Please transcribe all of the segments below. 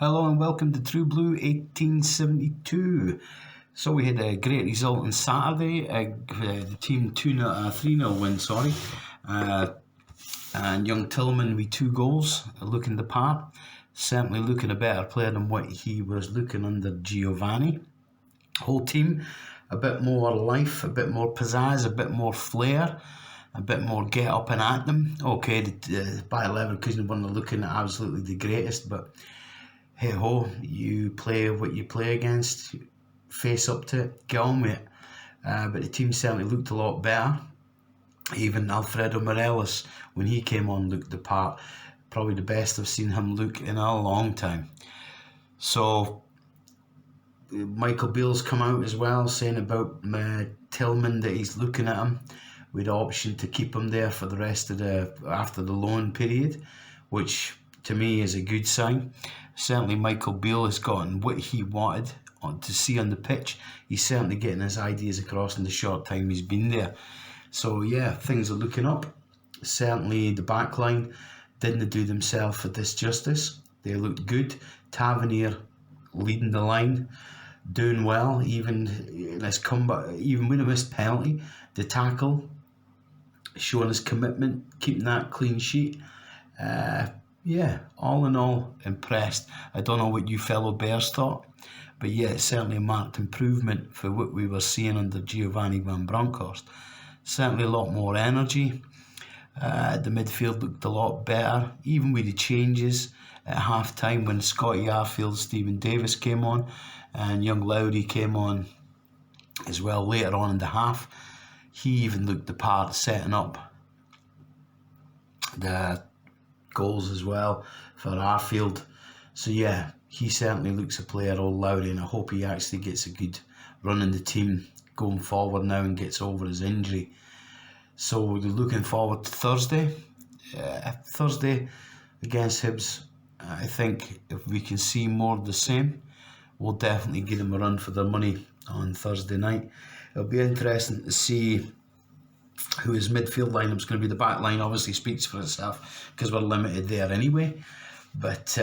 Hello and welcome to True Blue 1872. So we had a great result on Saturday. The team 3-0 win, and young Tillman with 2 goals, looking the part. Certainly looking a better player than what he was looking under Giovanni. Whole team, a bit more life, a bit more pizzazz, a bit more flair, a bit more get up and at them. Okay, the Bayer Leverkusen weren't looking absolutely the greatest, but hey ho, you play what you play against, face up to it, get on with it. But the team certainly looked a lot better. Even Alfredo Morelos, when he came on, looked the part. Probably the best I've seen him look in a long time. So Michael Beale's come out as well, saying about Tillman that he's looking at him with the option to keep him there for the rest of after the loan period, which to me is a good sign. Certainly Michael Beale has gotten what he wanted to see on the pitch. He's certainly getting his ideas across in the short time he's been there. So yeah, things are looking up. Certainly the back line didn't do themselves for this justice. They looked good. Tavernier leading the line, doing well, even in his comeback, even with a missed penalty. The tackle, showing his commitment, keeping that clean sheet. Yeah, all in all, impressed. I don't know what you fellow Bears thought, but yeah, it's certainly a marked improvement for what we were seeing under Giovanni van Bronckhorst. Certainly a lot more energy. The midfield looked a lot better, even with the changes at half time when Scotty Arfield, Stephen Davis came on, and young Lowry came on as well later on in the half. He even looked the part, setting up the goals as well for Arfield. So yeah, he certainly looks a player, old Lowry, and I hope he actually gets a good run in the team going forward now and gets over his injury. So we're looking forward to Thursday. Thursday against Hibs. I think if we can see more of the same, we'll definitely give them a run for their money on Thursday night. It'll be interesting to see who his midfield lineup's going to be. The back line obviously speaks for itself because we're limited there anyway. But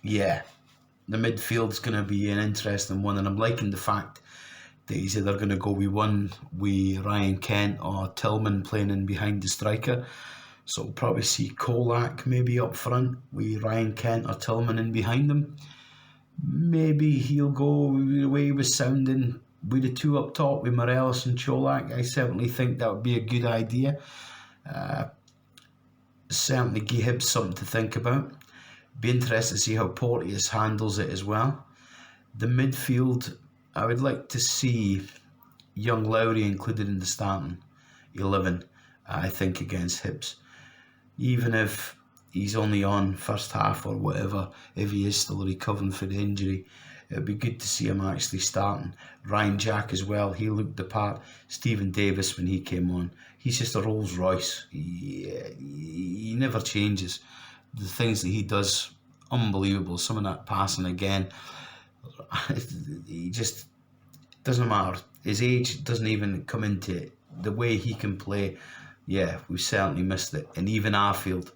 yeah, the midfield's going to be an interesting one, and I'm liking the fact that he's either going to go with one with Ryan Kent or Tillman playing in behind the striker. So we'll probably see Kolak maybe up front with Ryan Kent or Tillman in behind them. Maybe he'll go the way he was sounding with the 2 up top with Morelos and Cholak. I certainly think that would be a good idea. Certainly give Hibs something to think about. Be interested to see how Porteous handles it as well. The midfield, I would like to see young Lowry included in the starting 11, I think, against Hibs. Even if he's only on first half or whatever, if he is still recovering for the injury, it would be good to see him actually starting. Ryan Jack as well, he looked the part. Stephen Davis, when he came on, he's just a Rolls Royce. He never changes. The things that he does, unbelievable. Some of that passing again, he just doesn't matter. His age doesn't even come into it. The way he can play, yeah, we certainly missed it. And even Arfield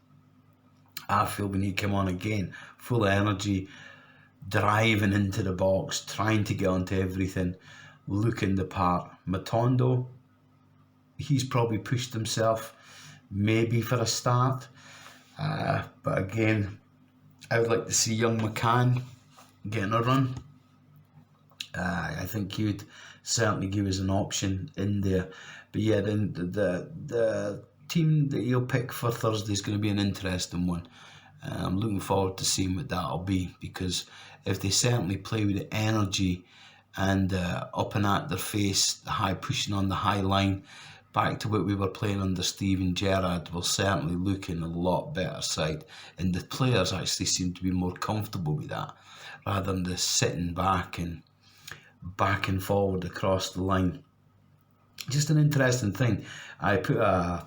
when he came on again, full of energy, driving into the box, trying to get onto everything, looking the part. Matondo, he's probably pushed himself maybe for a start, but again, I would like to see young McCann getting a run. I think he would certainly give us an option in there. But yeah, then the team that he'll pick for Thursday is going to be an interesting one. I'm looking forward to seeing what that'll be, because if they certainly play with the energy and up and at their face, high pushing on the high line, back to what we were playing under Steven Gerrard, will certainly look in a lot better side. And the players actually seem to be more comfortable with that, rather than just sitting back and forward across the line. Just an interesting thing. I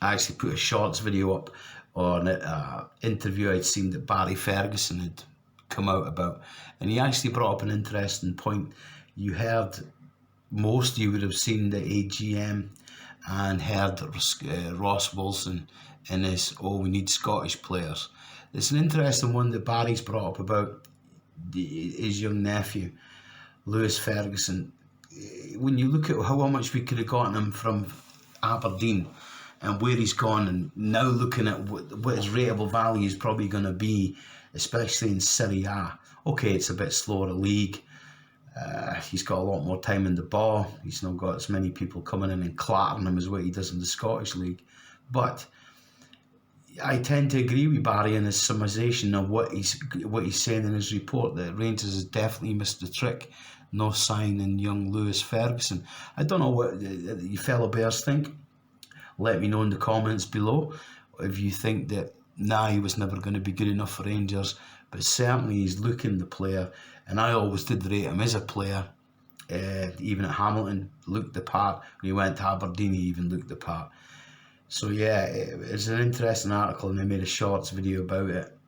actually put a shorts video up on an interview I'd seen that Barry Ferguson had come out about, and he actually brought up an interesting point. You would have seen the AGM and heard Ross Wilson in his, we need Scottish players. It's an interesting one that Barry's brought up about his young nephew, Lewis Ferguson. When you look at how much we could have gotten him from Aberdeen and where he's gone, and now looking at what his rateable value is probably going to be, especially in Serie A. Okay, it's a bit slower league. He's got a lot more time in the ball. He's not got as many people coming in and clattering him as what he does in the Scottish League. But I tend to agree with Barry in his summarization of what he's saying in his report, that Rangers has definitely missed the trick, no signing young Lewis Ferguson. I don't know what you fellow Bears think. Let me know in the comments below if you think that he was never going to be good enough for Rangers, but certainly he's looking the player, and I always did rate him as a player. Even at Hamilton, looked the part. When he went to Aberdeen, he even looked the part. So yeah, it's an interesting article, and they made a shorts video about it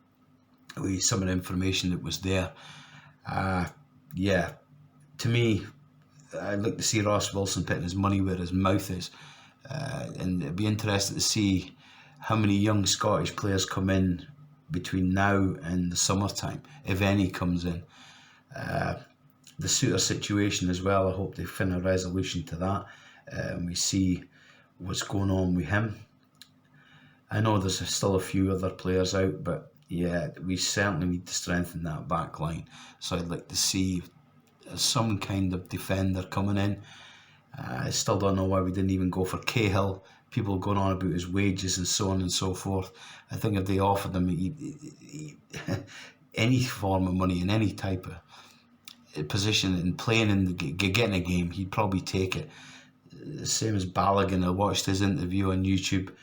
with some of the information that was there. Yeah, to me, I'd like to see Ross Wilson putting his money where his mouth is, and it'd be interesting to see how many young Scottish players come in between now and the summertime, if any comes in. The Suter situation as well, I hope they find a resolution to that, and we see what's going on with him. I know there's still a few other players out, but yeah, we certainly need to strengthen that back line. So I'd like to see some kind of defender coming in. I still don't know why we didn't even go for Cahill. People going on about his wages and so on and so forth. I think if they offered him any form of money in any type of position and playing in getting a game, he'd probably take it. The same as Balogun. I watched his interview on YouTube.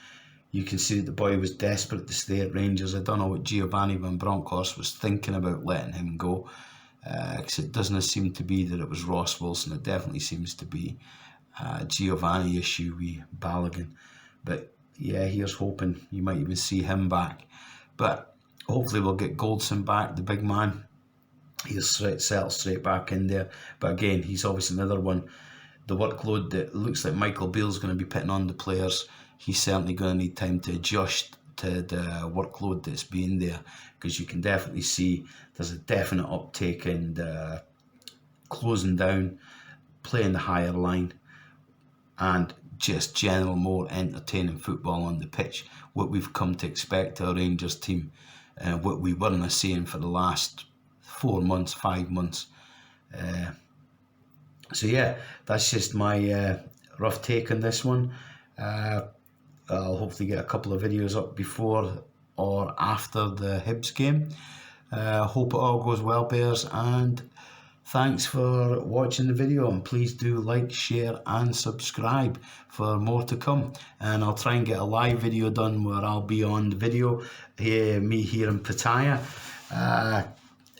You can see that the boy was desperate to stay at Rangers. I don't know what Giovanni Van Bronckhorst was thinking about letting him go, because it doesn't seem to be that it was Ross Wilson. It definitely seems to be a Giovanni issue with Balogun. But yeah, here's hoping you might even see him back. But hopefully we'll get Goldson back, the big man. He'll settle straight back in there. But again, he's obviously another one. The workload that looks like Michael Beale's going to be putting on the players, he's certainly going to need time to adjust to the workload that's being there, because you can definitely see there's a definite uptake in the closing down, playing the higher line, and just general more entertaining football on the pitch, what we've come to expect our Rangers team, what we weren't seeing for the last 4 months, 5 months. So yeah, that's just my rough take on this one. I'll hopefully get a couple of videos up before or after the Hibs game. Hope it all goes well, Bears, and thanks for watching the video, and please do like, share and subscribe for more to come. And I'll try and get a live video done where I'll be on the video, me here in Pattaya,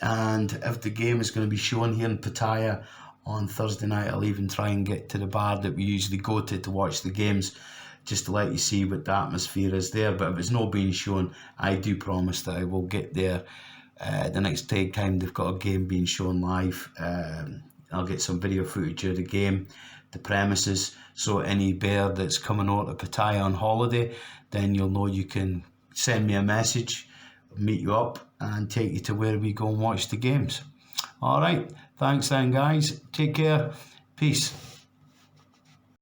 and if the game is going to be shown here in Pattaya on Thursday night, I'll even try and get to the bar that we usually go to watch the games, just to let you see what the atmosphere is there. But if it's not being shown, I do promise that I will get there the next time they've got a game being shown live. I'll get some video footage of the game, the premises, so any bear that's coming out of Pattaya on holiday, then you'll know you can send me a message, meet you up and take you to where we go and watch the games. Alright, thanks then guys, take care, peace.